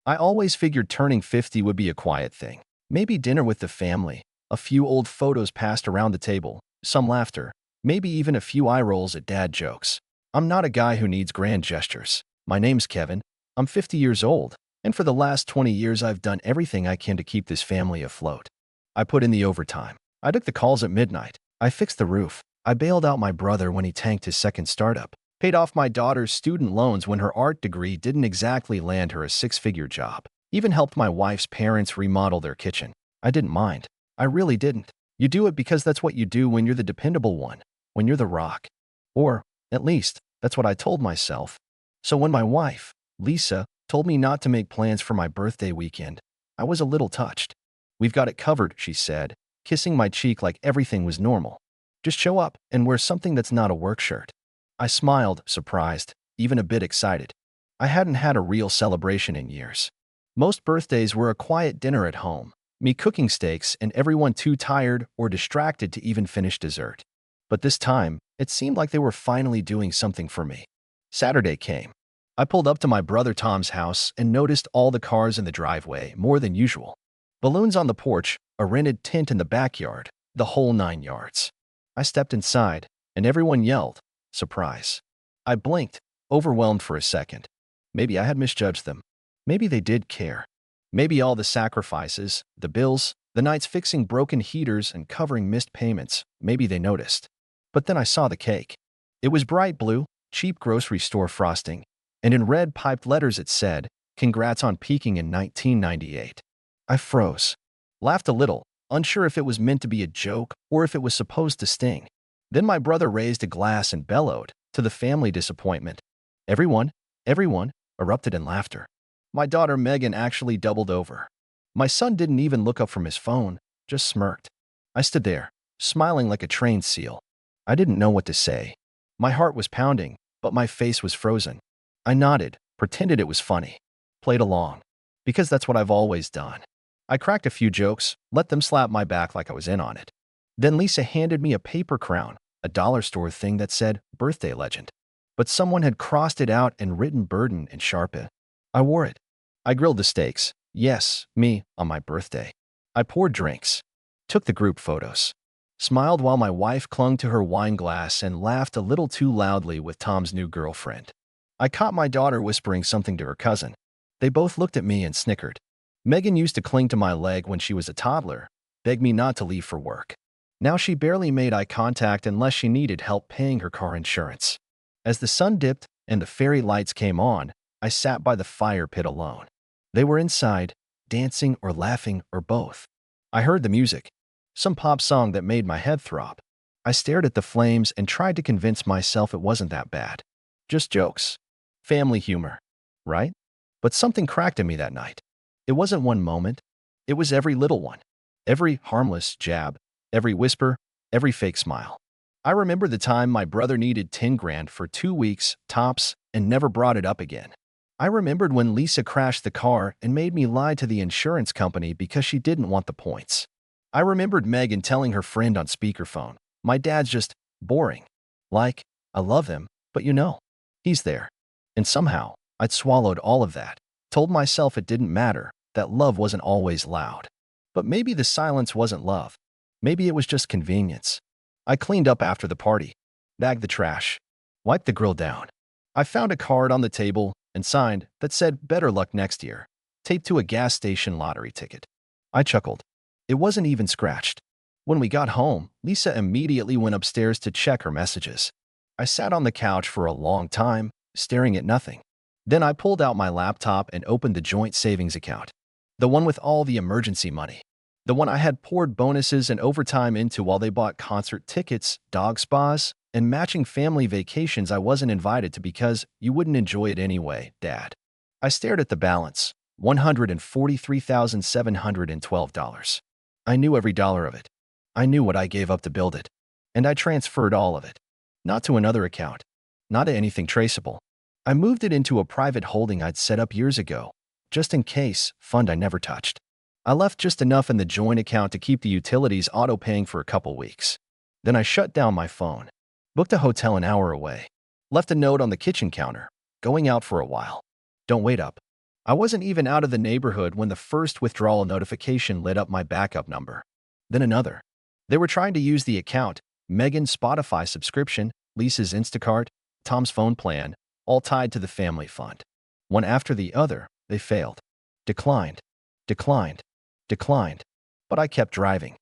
I always figured turning 50 would be a quiet thing. Maybe dinner with the family, a few old photos passed around the table, some laughter, maybe even a few eye rolls at dad jokes. I'm not a guy who needs grand gestures. My name's Kevin. I'm 50 years old, and for the last 20 years I've done everything I can to keep this family afloat. I put in the overtime. I took the calls at midnight. I fixed the roof. I bailed out my brother when he tanked his second startup. Paid off my daughter's student loans when her art degree didn't exactly land her a six-figure job. Even helped my wife's parents remodel their kitchen. I didn't mind. I really didn't. You do it because that's what you do when you're the dependable one, when you're the rock. Or, at least, that's what I told myself. So when my wife, Lisa, told me not to make plans for my birthday weekend, I was a little touched. "We've got it covered," she said, kissing my cheek like everything was normal. "Just show up and wear something that's not a work shirt." I smiled, surprised, even a bit excited. I hadn't had a real celebration in years. Most birthdays were a quiet dinner at home, me cooking steaks and everyone too tired or distracted to even finish dessert. But this time, it seemed like they were finally doing something for me. Saturday came. I pulled up to my brother Tom's house and noticed all the cars in the driveway, more than usual. Balloons on the porch, a rented tent in the backyard, the whole 9 yards. I stepped inside, and everyone yelled, "Surprise." I blinked, overwhelmed for a second. Maybe I had misjudged them. Maybe they did care. Maybe all the sacrifices, the bills, the nights fixing broken heaters and covering missed payments, maybe they noticed. But then I saw the cake. It was bright blue, cheap grocery store frosting, and in red piped letters it said, "Congrats on peaking in 1998. I froze. Laughed a little, unsure if it was meant to be a joke or if it was supposed to sting. Then my brother raised a glass and bellowed, to the family disappointment. Everyone erupted in laughter. My daughter Megan actually doubled over. My son didn't even look up from his phone, just smirked. I stood there, smiling like a trained seal. I didn't know what to say. My heart was pounding, but my face was frozen. I nodded, pretended it was funny. Played along. Because that's what I've always done. I cracked a few jokes, let them slap my back like I was in on it. Then Lisa handed me a paper crown, a dollar store thing that said birthday legend. But someone had crossed it out and written burden in Sharpie. I wore it. I grilled the steaks. Yes, me, on my birthday. I poured drinks. Took the group photos. Smiled while my wife clung to her wine glass and laughed a little too loudly with Tom's new girlfriend. I caught my daughter whispering something to her cousin. They both looked at me and snickered. Megan used to cling to my leg when she was a toddler, begged me not to leave for work. Now she barely made eye contact unless she needed help paying her car insurance. As the sun dipped and the fairy lights came on, I sat by the fire pit alone. They were inside, dancing or laughing or both. I heard the music, some pop song that made my head throb. I stared at the flames and tried to convince myself it wasn't that bad. Just jokes. Family humor, right? But something cracked in me that night. It wasn't one moment. It was every little one. Every harmless jab, every whisper, every fake smile. I remember the time my brother needed 10 grand for 2 weeks, tops, and never brought it up again. I remembered when Lisa crashed the car and made me lie to the insurance company because she didn't want the points. I remembered Megan telling her friend on speakerphone, "My dad's just boring. Like, I love him, but he's there." And somehow, I'd swallowed all of that, told myself it didn't matter, that love wasn't always loud. But maybe the silence wasn't love. Maybe it was just convenience. I cleaned up after the party, bagged the trash, wiped the grill down. I found a card on the table and signed that said "Better luck next year," taped to a gas station lottery ticket. I chuckled. It wasn't even scratched. When we got home, Lisa immediately went upstairs to check her messages. I sat on the couch for a long time, staring at nothing. Then I pulled out my laptop and opened the joint savings account. The one with all the emergency money. The one I had poured bonuses and overtime into while they bought concert tickets, dog spas, and matching family vacations I wasn't invited to because you wouldn't enjoy it anyway, Dad. I stared at the balance, $143,712. I knew every dollar of it. I knew what I gave up to build it. And I transferred all of it. Not to another account. Not to anything traceable. I moved it into a private holding I'd set up years ago, just in case, fund I never touched. I left just enough in the joint account to keep the utilities auto-paying for a couple weeks. Then I shut down my phone, booked a hotel an hour away, left a note on the kitchen counter, going out for a while. Don't wait up. I wasn't even out of the neighborhood when the first withdrawal notification lit up my backup number. Then another. They were trying to use the account, Megan's Spotify subscription, Lisa's Instacart, Tom's phone plan, all tied to the family fund. One after the other, they failed. Declined. Declined. Declined. But I kept driving.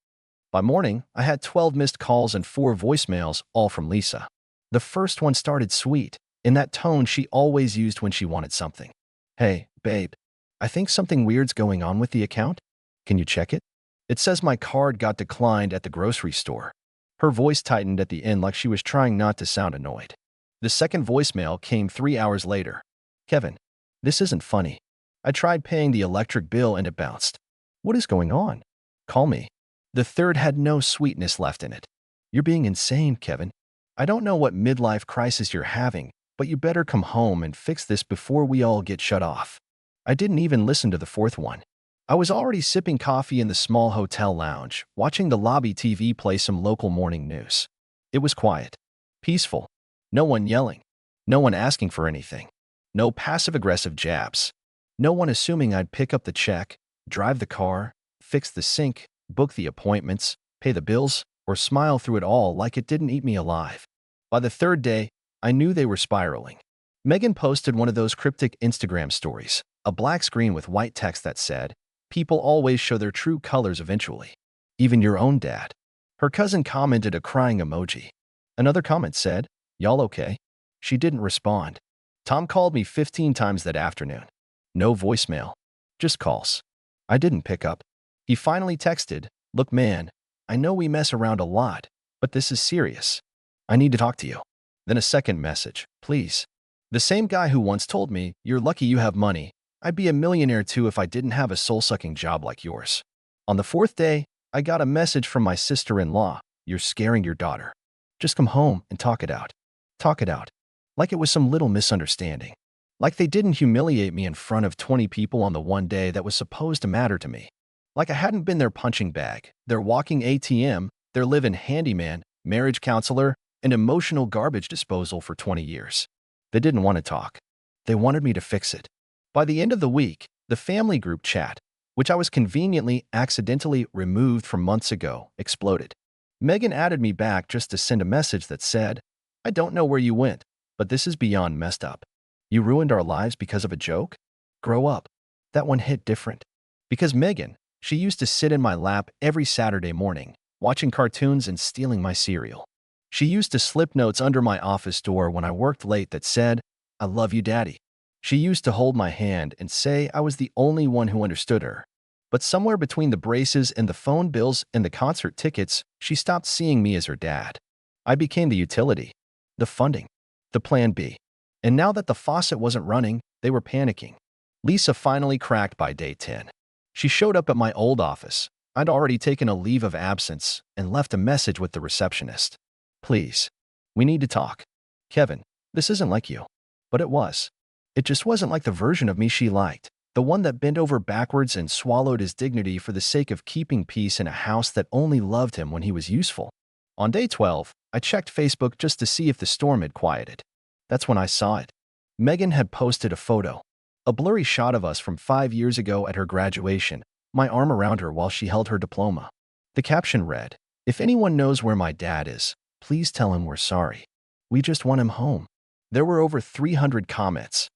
By morning, I had 12 missed calls and 4 voicemails, all from Lisa. The first one started sweet, in that tone she always used when she wanted something. "Hey, babe, I think something weird's going on with the account. Can you check it? It says my card got declined at the grocery store." Her voice tightened at the end like she was trying not to sound annoyed. The second voicemail came 3 hours later. "Kevin, this isn't funny. I tried paying the electric bill and it bounced. What is going on? Call me." The third had no sweetness left in it. "You're being insane, Kevin. I don't know what midlife crisis you're having, but you better come home and fix this before we all get shut off." I didn't even listen to the fourth one. I was already sipping coffee in the small hotel lounge, watching the lobby TV play some local morning news. It was quiet, peaceful, no one yelling, no one asking for anything, no passive-aggressive jabs, no one assuming I'd pick up the check, drive the car, fix the sink, book the appointments, pay the bills, or smile through it all like it didn't eat me alive. By the third day, I knew they were spiraling. Megan posted one of those cryptic Instagram stories, a black screen with white text that said, "People always show their true colors eventually. Even your own dad." Her cousin commented a crying emoji. Another comment said, "Y'all okay?" She didn't respond. Tom called me 15 times that afternoon. No voicemail, just calls. I didn't pick up. He finally texted, "Look, man, I know we mess around a lot, but this is serious. I need to talk to you." Then a second message, "Please." The same guy who once told me, "You're lucky you have money. I'd be a millionaire too if I didn't have a soul-sucking job like yours." On the fourth day, I got a message from my sister-in-law, "You're scaring your daughter. Just come home and talk it out." Talk it out. Like it was some little misunderstanding. Like they didn't humiliate me in front of 20 people on the one day that was supposed to matter to me. Like I hadn't been their punching bag, their walking ATM, their live-in handyman, marriage counselor, and emotional garbage disposal for 20 years. They didn't want to talk. They wanted me to fix it. By the end of the week, the family group chat, which I was conveniently accidentally removed from months ago, exploded. Megan added me back just to send a message that said, "I don't know where you went, but this is beyond messed up. You ruined our lives because of a joke? Grow up." That one hit different. Because Megan, she used to sit in my lap every Saturday morning, watching cartoons and stealing my cereal. She used to slip notes under my office door when I worked late that said, "I love you, Daddy." She used to hold my hand and say I was the only one who understood her. But somewhere between the braces and the phone bills and the concert tickets, she stopped seeing me as her dad. I became the utility, the funding, the plan B. And now that the faucet wasn't running, they were panicking. Lisa finally cracked by day 10. She showed up at my old office. I'd already taken a leave of absence and left a message with the receptionist. "Please, we need to talk. Kevin, this isn't like you." But it was. It just wasn't like the version of me she liked, the one that bent over backwards and swallowed his dignity for the sake of keeping peace in a house that only loved him when he was useful. On day 12, I checked Facebook just to see if the storm had quieted. That's when I saw it. Megan had posted a photo, a blurry shot of us from 5 years ago at her graduation, my arm around her while she held her diploma. The caption read, "If anyone knows where my dad is, please tell him we're sorry. We just want him home." There were over 300 comments,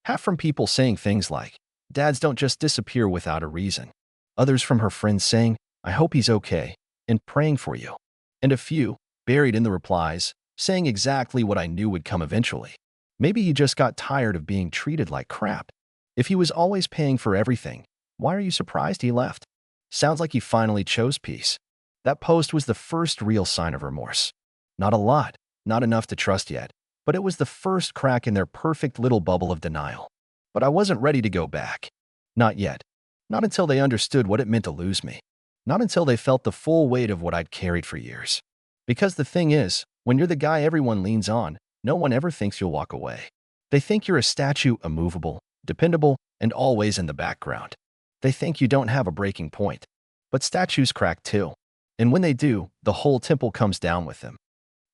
half from people saying things like, "Dads don't just disappear without a reason." Others from her friends saying, "I hope he's okay," and praying for you. And a few, buried in the replies, saying exactly what I knew would come eventually. Maybe he just got tired of being treated like crap. If he was always paying for everything, why are you surprised he left? Sounds like he finally chose peace. That post was the first real sign of remorse. Not a lot, not enough to trust yet, but it was the first crack in their perfect little bubble of denial. But I wasn't ready to go back. Not yet. Not until they understood what it meant to lose me. Not until they felt the full weight of what I'd carried for years. Because the thing is, when you're the guy everyone leans on, no one ever thinks you'll walk away. They think you're a statue, immovable, dependable, and always in the background. They think you don't have a breaking point. But statues crack too. And when they do, the whole temple comes down with them.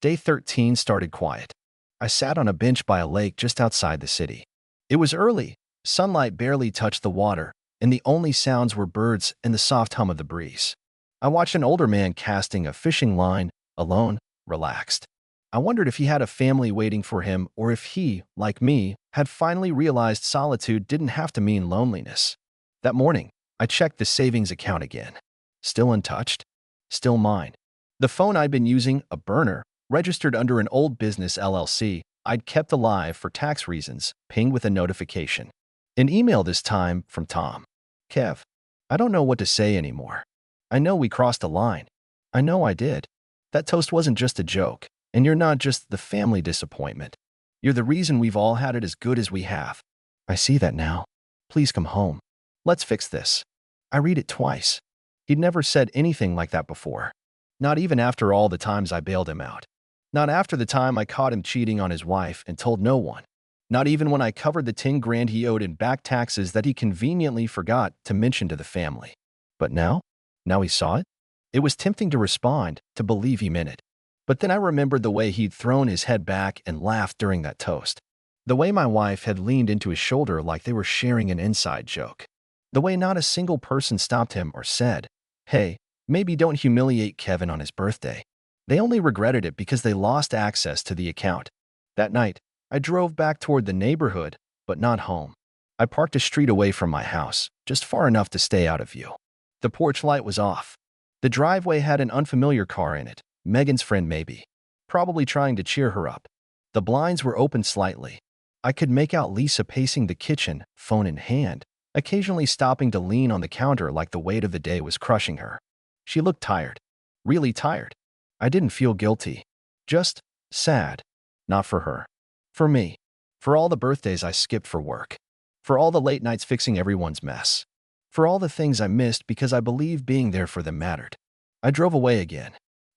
Day 13 started quiet. I sat on a bench by a lake just outside the city. It was early, Sunlight barely touched the water, and the only sounds were birds and the soft hum of the breeze. I watched an older man casting a fishing line, alone, relaxed. I wondered if he had a family waiting for him or if he, like me, had finally realized solitude didn't have to mean loneliness. That morning, I checked the savings account again. Still untouched. Still mine. The phone I'd been using, a burner, registered under an old business LLC I'd kept alive for tax reasons, pinged with a notification. An email this time from Tom. Kev, I don't know what to say anymore. I know we crossed a line. I know I did. That toast wasn't just a joke, and you're not just the family disappointment. You're the reason we've all had it as good as we have. I see that now. Please come home. Let's fix this. I read it twice. He'd never said anything like that before. Not even after all the times I bailed him out. Not after the time I caught him cheating on his wife and told no one. Not even when I covered the 10 grand he owed in back taxes that he conveniently forgot to mention to the family. But now? Now he saw it? It was tempting to respond, to believe he meant it. But then I remembered the way he'd thrown his head back and laughed during that toast. The way my wife had leaned into his shoulder like they were sharing an inside joke. The way not a single person stopped him or said, "Hey, maybe don't humiliate Kevin on his birthday." They only regretted it because they lost access to the account. That night, I drove back toward the neighborhood, but not home. I parked a street away from my house, just far enough to stay out of view. The porch light was off. The driveway had an unfamiliar car in it, Megan's friend maybe, probably trying to cheer her up. The blinds were open slightly. I could make out Lisa pacing the kitchen, phone in hand, occasionally stopping to lean on the counter like the weight of the day was crushing her. She looked tired. Really tired. I didn't feel guilty. Just sad. Not for her. For me. For all the birthdays I skipped for work. For all the late nights fixing everyone's mess. For all the things I missed because I believed being there for them mattered. I drove away again.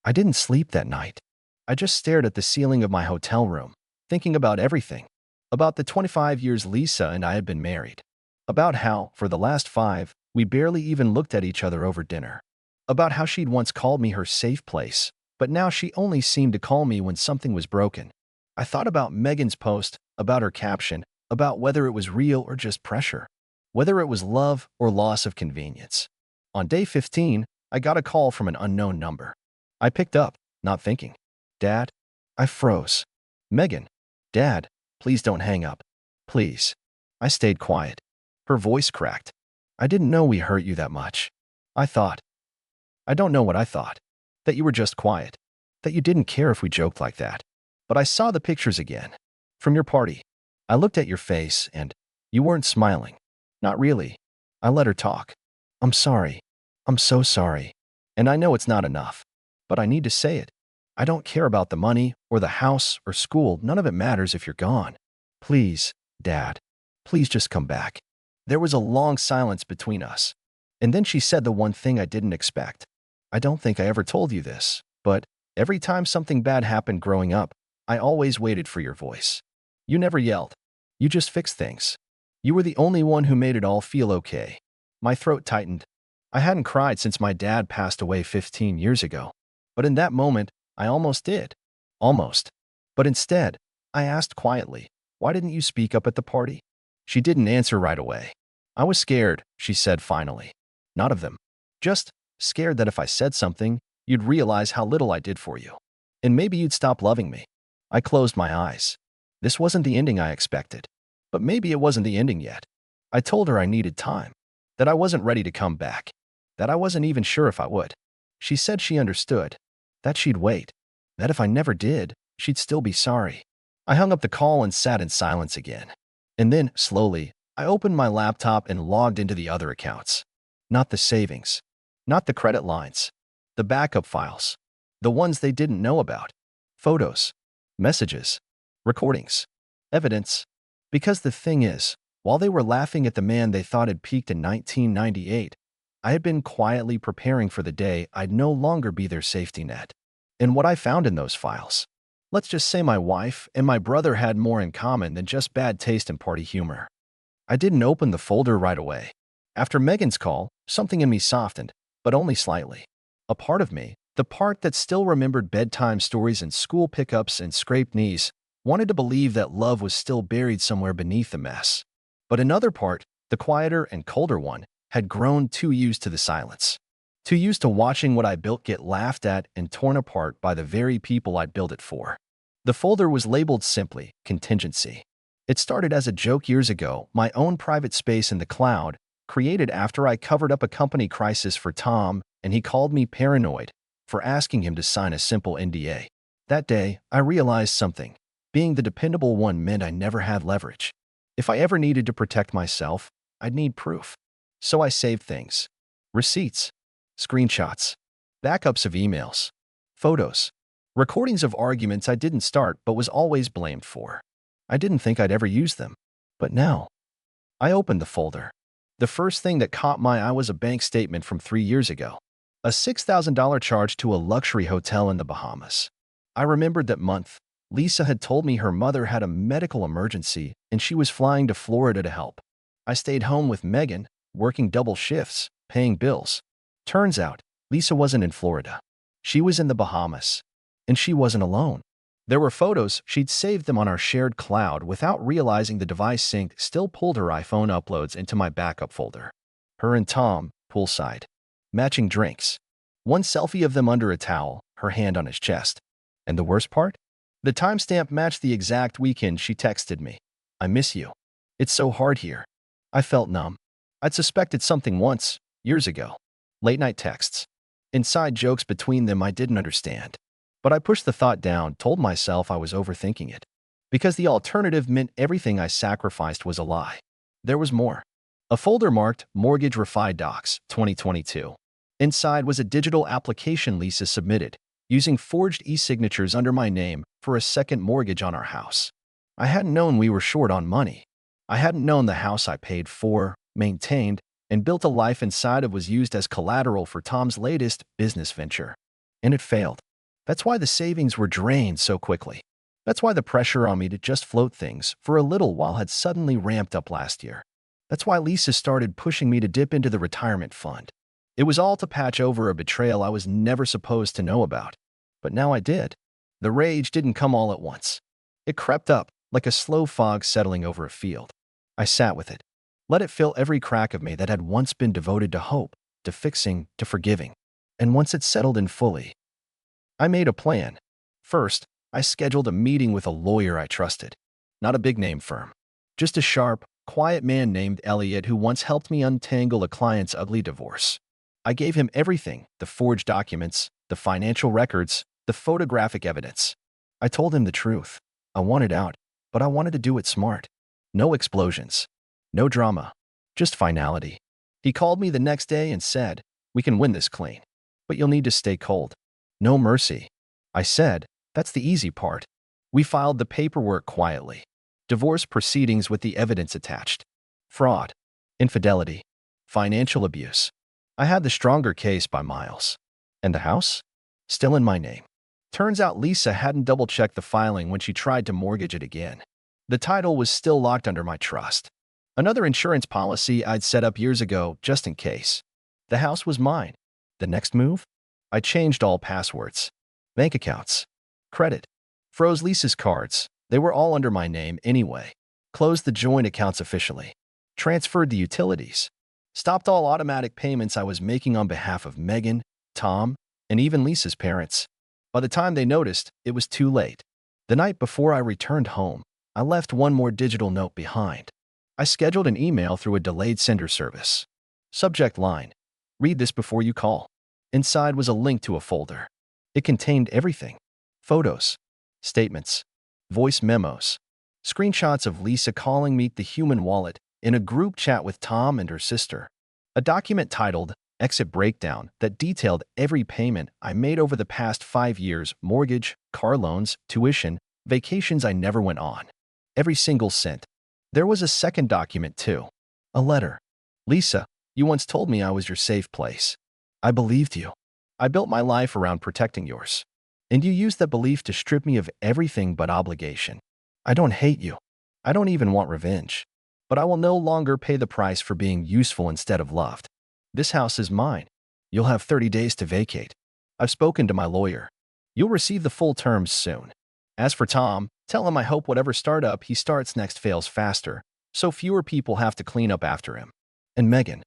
I didn't sleep that night. I just stared at the ceiling of my hotel room, thinking about everything. About the 25 years Lisa and I had been married. About how, for the last 5, we barely even looked at each other over dinner. About how she'd once called me her safe place, but now she only seemed to call me when something was broken. I thought about Megan's post, about her caption, about whether it was real or just pressure, whether it was love or loss of convenience. On day 15, I got a call from an unknown number. I picked up, not thinking. Dad? I froze. Megan. Dad, please don't hang up. Please. I stayed quiet. Her voice cracked. I didn't know we hurt you that much. I thought. I don't know what I thought. That you were just quiet. That you didn't care if we joked like that. But I saw the pictures again. From your party. I looked at your face and you weren't smiling. Not really. I let her talk. I'm sorry. I'm so sorry. And I know it's not enough. But I need to say it. I don't care about the money or the house or school. None of it matters if you're gone. Please, Dad. Please just come back. There was a long silence between us. And then she said the one thing I didn't expect. I don't think I ever told you this, but every time something bad happened growing up, I always waited for your voice. You never yelled. You just fixed things. You were the only one who made it all feel okay. My throat tightened. I hadn't cried since my dad passed away 15 years ago. But in that moment, I almost did. Almost. But instead, I asked quietly, why didn't you speak up at the party? She didn't answer right away. I was scared, she said finally. Not of them. Just scared that if I said something, you'd realize how little I did for you. And maybe you'd stop loving me. I closed my eyes. This wasn't the ending I expected. But maybe it wasn't the ending yet. I told her I needed time. That I wasn't ready to come back. That I wasn't even sure if I would. She said she understood. That she'd wait. That if I never did, she'd still be sorry. I hung up the call and sat in silence again. And then, slowly, I opened my laptop and logged into the other accounts. Not the savings. Not the credit lines. The backup files. The ones they didn't know about. Photos. Messages. Recordings. Evidence. Because the thing is, while they were laughing at the man they thought had peaked in 1998, I had been quietly preparing for the day I'd no longer be their safety net. And what I found in those files. Let's just say my wife and my brother had more in common than just bad taste and party humor. I didn't open the folder right away. After Megan's call, something in me softened, but only slightly. A part of me, the part that still remembered bedtime stories and school pickups and scraped knees, wanted to believe that love was still buried somewhere beneath the mess. But another part, the quieter and colder one, had grown too used to the silence. Too used to watching what I built get laughed at and torn apart by the very people I'd built it for. The folder was labeled simply, contingency. It started as a joke years ago, my own private space in the cloud, created after I covered up a company crisis for Tom, and he called me paranoid for asking him to sign a simple NDA. That day, I realized something. Being the dependable one meant I never had leverage. If I ever needed to protect myself, I'd need proof. So I saved things. Receipts, screenshots, backups of emails, photos, recordings of arguments I didn't start but was always blamed for. I didn't think I'd ever use them. But now, I opened the folder. The first thing that caught my eye was a bank statement from 3 years ago. A $6,000 charge to a luxury hotel in the Bahamas. I remembered that month. Lisa had told me her mother had a medical emergency and she was flying to Florida to help. I stayed home with Megan, working double shifts, paying bills. Turns out, Lisa wasn't in Florida. She was in the Bahamas. And she wasn't alone. There were photos, she'd saved them on our shared cloud without realizing the device sync still pulled her iPhone uploads into my backup folder. Her and Tom, poolside. Matching drinks. One selfie of them under a towel, her hand on his chest. And the worst part? The timestamp matched the exact weekend she texted me. I miss you. It's so hard here. I felt numb. I'd suspected something once, years ago. Late-night texts. Inside jokes between them I didn't understand. But I pushed the thought down, told myself I was overthinking it. Because the alternative meant everything I sacrificed was a lie. There was more. A folder marked Mortgage Refi Docs 2022. Inside was a digital application Lisa submitted, using forged e-signatures under my name for a second mortgage on our house. I hadn't known we were short on money. I hadn't known the house I paid for, maintained, and built a life inside of was used as collateral for Tom's latest business venture. And it failed. That's why the savings were drained so quickly. That's why the pressure on me to just float things for a little while had suddenly ramped up last year. That's why Lisa started pushing me to dip into the retirement fund. It was all to patch over a betrayal I was never supposed to know about. But now I did. The rage didn't come all at once. It crept up, like a slow fog settling over a field. I sat with it. Let it fill every crack of me that had once been devoted to hope, to fixing, to forgiving. And once it settled in fully, I made a plan. First, I scheduled a meeting with a lawyer I trusted. Not a big-name firm. Just a sharp, quiet man named Elliot who once helped me untangle a client's ugly divorce. I gave him everything, the forged documents, the financial records, the photographic evidence. I told him the truth. I wanted out, but I wanted to do it smart. No explosions. No drama. Just finality. He called me the next day and said, "We can win this clean. But you'll need to stay cold. No mercy." I said, "That's the easy part." We filed the paperwork quietly. Divorce proceedings with the evidence attached. Fraud. Infidelity. Financial abuse. I had the stronger case by miles. And the house? Still in my name. Turns out Lisa hadn't double-checked the filing when she tried to mortgage it again. The title was still locked under my trust. Another insurance policy I'd set up years ago, just in case. The house was mine. The next move? I changed all passwords. Bank accounts. Credit. Froze Lisa's cards. They were all under my name anyway. Closed the joint accounts officially. Transferred the utilities. Stopped all automatic payments I was making on behalf of Megan, Tom, and even Lisa's parents. By the time they noticed, it was too late. The night before I returned home, I left one more digital note behind. I scheduled an email through a delayed sender service. Subject line: "Read this before you call." Inside was a link to a folder. It contained everything. Photos, statements, voice memos, screenshots of Lisa calling Meet the Human Wallet in a group chat with Tom and her sister. A document titled Exit Breakdown that detailed every payment I made over the past 5 years: mortgage, car loans, tuition, vacations I never went on. Every single cent. There was a second document too. A letter. "Lisa, you once told me I was your safe place. I believed you. I built my life around protecting yours. And you used that belief to strip me of everything but obligation. I don't hate you. I don't even want revenge. But I will no longer pay the price for being useful instead of loved. This house is mine. You'll have 30 days to vacate. I've spoken to my lawyer. You'll receive the full terms soon. As for Tom, tell him I hope whatever startup he starts next fails faster, so fewer people have to clean up after him. And Megan,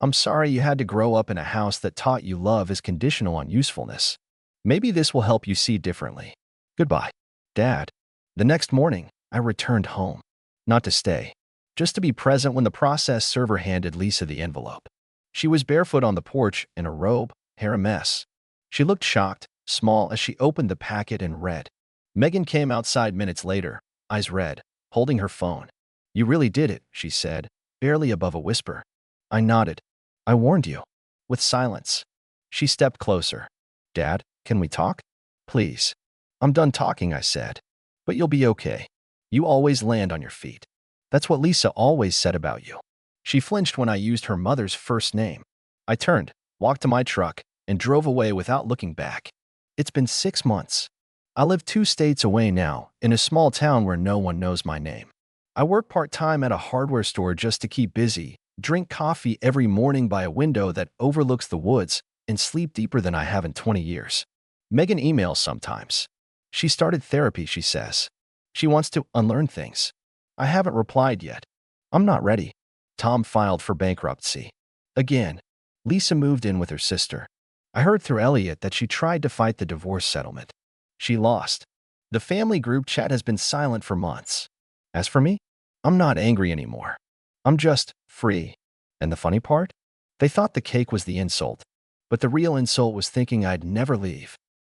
I'm sorry you had to grow up in a house that taught you love is conditional on usefulness. Maybe this will help you see differently. Goodbye, Dad. The next morning, I returned home. Not to stay, just to be present when the process server handed Lisa the envelope. She was barefoot on the porch in a robe, hair a mess. She looked shocked, small as she opened the packet and read. Megan came outside minutes later, eyes red, holding her phone. You really did it, she said, barely above a whisper. I nodded. I warned you. With silence. She stepped closer. Dad, can we talk? Please. I'm done talking, I said. But you'll be okay. You always land on your feet. That's what Lisa always said about you. She flinched when I used her mother's first name. I turned, walked to my truck, and drove away without looking back. It's been 6 months. I live 2 states away now, in a small town where no one knows my name. I work part-time at a hardware store just to keep busy, drink coffee every morning by a window that overlooks the woods, and sleep deeper than I have in 20 years. Megan emails sometimes. She started therapy, she says. She wants to unlearn things. I haven't replied yet. I'm not ready. Tom filed for bankruptcy. Again, Lisa moved in with her sister. I heard through Elliot that she tried to fight the divorce settlement. She lost. The family group chat has been silent for months. As for me, I'm not angry anymore. I'm just free. And the funny part? They thought the cake was the insult, but the real insult was thinking I'd never leave.